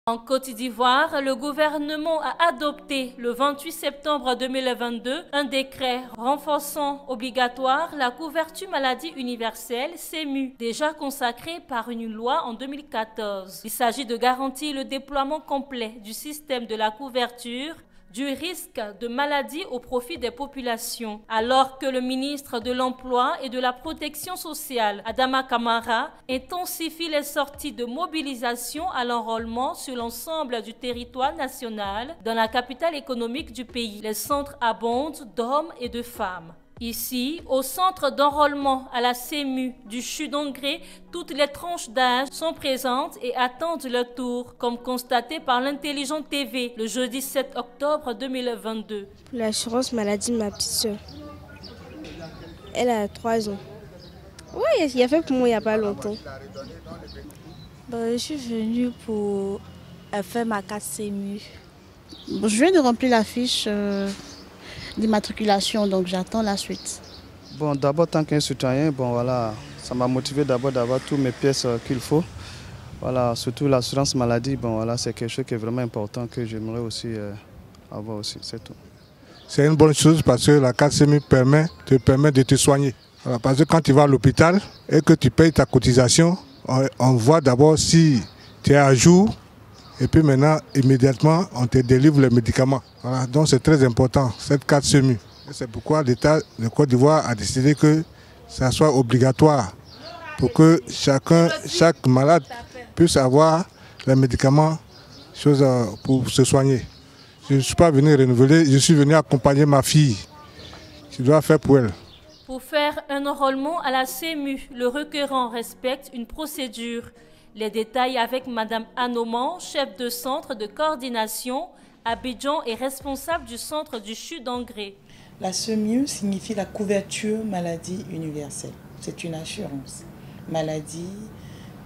En Côte d'Ivoire, le gouvernement a adopté le 28 septembre 2022 un décret renforçant obligatoire la couverture maladie universelle (CMU), déjà consacrée par une loi en 2014. Il s'agit de garantir le déploiement complet du système de la couverture du risque de maladie au profit des populations, alors que le ministre de l'Emploi et de la Protection sociale, Adama Kamara, intensifie les sorties de mobilisation à l'enrôlement sur l'ensemble du territoire national dans la capitale économique du pays. Les centres abondent d'hommes et de femmes. Ici, au centre d'enrôlement à la CMU du Chudongré, toutes les tranches d'âge sont présentes et attendent leur tour, comme constaté par l'Intelligent TV le jeudi 7 octobre 2022. L'assurance maladie de ma petite soeur. Elle a 3 ans. Oui, il y a fait pour moi il n'y a pas longtemps. Je suis venue pour faire ma carte CMU. Je viens de remplir la fiche d'immatriculation, donc j'attends la suite. Bon, d'abord, tant qu'un citoyen, ça m'a motivé d'abord d'avoir toutes mes pièces qu'il faut. Voilà, surtout l'assurance maladie, c'est quelque chose qui est vraiment important que j'aimerais aussi avoir aussi, c'est tout. C'est une bonne chose parce que la carte CMU te permet de te soigner. Voilà, parce que quand tu vas à l'hôpital et que tu payes ta cotisation, on voit d'abord si tu es à jour. Et puis maintenant, immédiatement, on te délivre les médicaments. Voilà, donc c'est très important, cette carte CMU. C'est pourquoi l'État de Côte d'Ivoire a décidé que ça soit obligatoire pour que chaque malade puisse avoir les médicaments pour se soigner. Je ne suis pas venu renouveler, je suis venu accompagner ma fille. Je dois faire pour elle. Pour faire un enrôlement à la CMU, le requérant respecte une procédure. Les détails avec Madame Anoman, chef de centre de coordination, Abidjan et responsable du centre du Chudongré. La CMU signifie la couverture maladie universelle. C'est une assurance maladie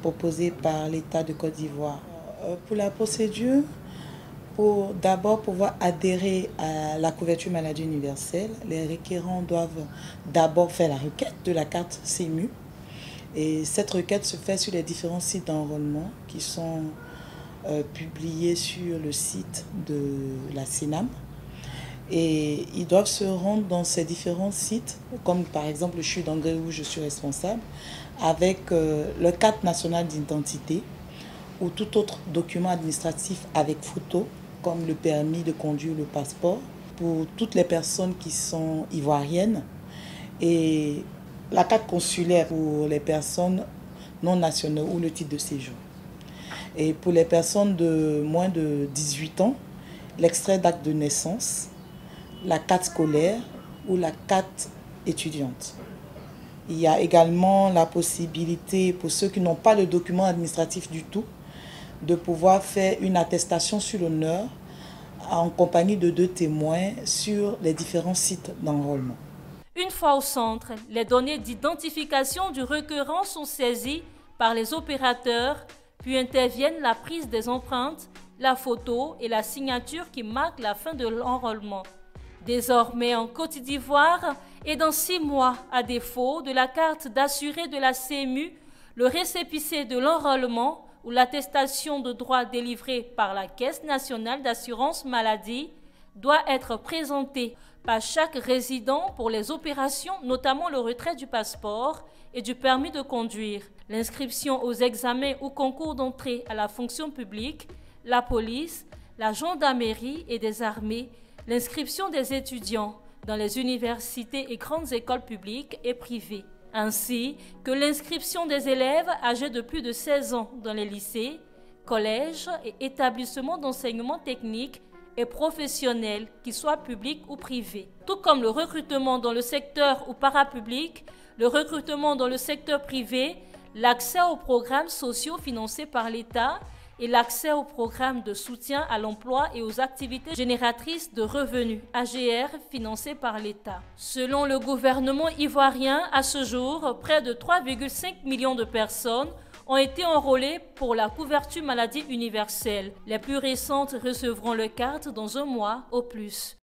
proposée par l'État de Côte d'Ivoire. Pour la procédure, pour d'abord pouvoir adhérer à la couverture maladie universelle, les requérants doivent d'abord faire la requête de la carte CMU. Et cette requête se fait sur les différents sites d'enrôlement qui sont publiés sur le site de la CNAM. Et ils doivent se rendre dans ces différents sites, comme par exemple le Chudongré où je suis responsable, avec leur carte nationale d'identité ou tout autre document administratif avec photo, comme le permis de conduire, le passeport, pour toutes les personnes qui sont ivoiriennes. Et la carte consulaire pour les personnes non nationales ou le titre de séjour. Et pour les personnes de moins de 18 ans, l'extrait d'acte de naissance, la carte scolaire ou la carte étudiante. Il y a également la possibilité pour ceux qui n'ont pas le document administratif du tout de pouvoir faire une attestation sur l'honneur en compagnie de 2 témoins sur les différents sites d'enrôlement. Une fois au centre, les données d'identification du requérant sont saisies par les opérateurs, puis interviennent la prise des empreintes, la photo et la signature qui marquent la fin de l'enrôlement. Désormais en Côte d'Ivoire et dans 6 mois, à défaut de la carte d'assuré de la CMU, le récépissé de l'enrôlement ou l'attestation de droit délivrée par la Caisse nationale d'assurance maladie doit être présenté par chaque résident pour les opérations, notamment le retrait du passeport et du permis de conduire, l'inscription aux examens ou concours d'entrée à la fonction publique, la police, la gendarmerie et des armées, l'inscription des étudiants dans les universités et grandes écoles publiques et privées, ainsi que l'inscription des élèves âgés de plus de 16 ans dans les lycées, collèges et établissements d'enseignement technique et professionnels, qu'ils soient publics ou privés. Tout comme le recrutement dans le secteur ou parapublic, le recrutement dans le secteur privé, l'accès aux programmes sociaux financés par l'État et l'accès aux programmes de soutien à l'emploi et aux activités génératrices de revenus, AGR, financés par l'État. Selon le gouvernement ivoirien, à ce jour, près de 3,5 millions de personnes ont été enrôlées pour la couverture maladie universelle. Les plus récentes recevront leur carte dans 1 mois au plus.